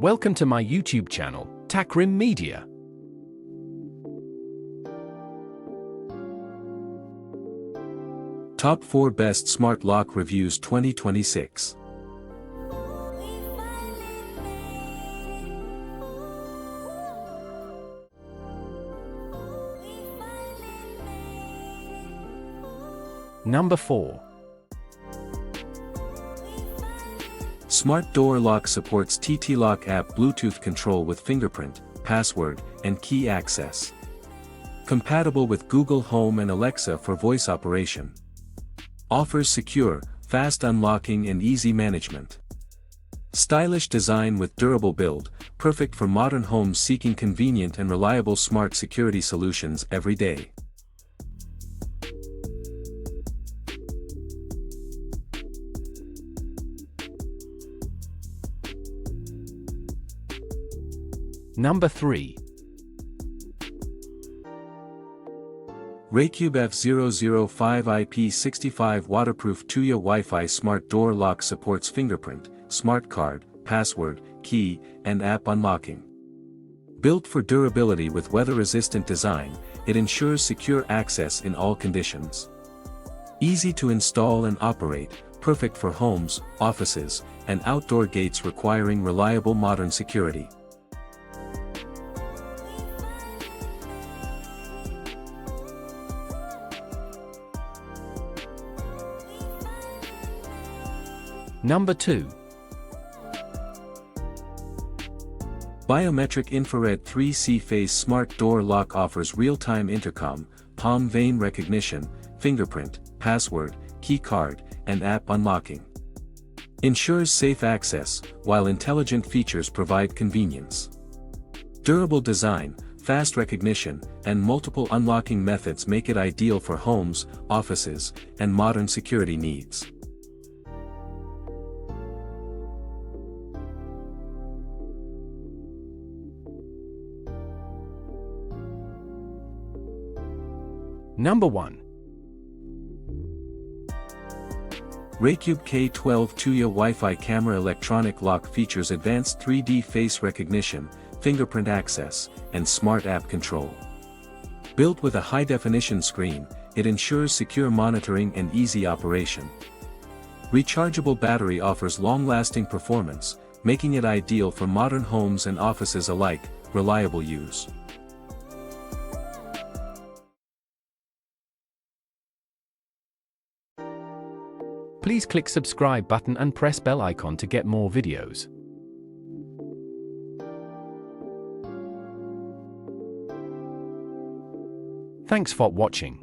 Welcome to my YouTube channel, Takrim Media. Top 4 Best Smart Lock Reviews 2026. Number 4. Smart Door Lock supports TTLock app Bluetooth control with fingerprint, password, and key access. Compatible with Google Home and Alexa for voice operation. Offers secure, fast unlocking and easy management. Stylish design with durable build, perfect for modern homes seeking convenient and reliable smart security solutions every day. Number 3. RAYKUBE F005 IP65 Waterproof Tuya Wi-Fi Smart Door Lock supports fingerprint, smart card, password, key, and app unlocking. Built for durability with weather-resistant design, it ensures secure access in all conditions. Easy to install and operate, perfect for homes, offices, and outdoor gates requiring reliable modern security. Number 2. Biometric Infrared 3C Phase Smart Door Lock offers real-time intercom, palm vein recognition, fingerprint, password, key card, and app unlocking. Ensures safe access, while intelligent features provide convenience. Durable design, fast recognition, and multiple unlocking methods make it ideal for homes, offices, and modern security needs. Number 1. RAYKUBE K12 Tuya Wi-Fi Camera Electronic Lock features advanced 3D face recognition, fingerprint access, and smart app control. Built with a high-definition screen, it ensures secure monitoring and easy operation. Rechargeable battery offers long-lasting performance, making it ideal for modern homes and offices alike, reliable use. Please click subscribe button and press bell icon to get more videos. Thanks for watching.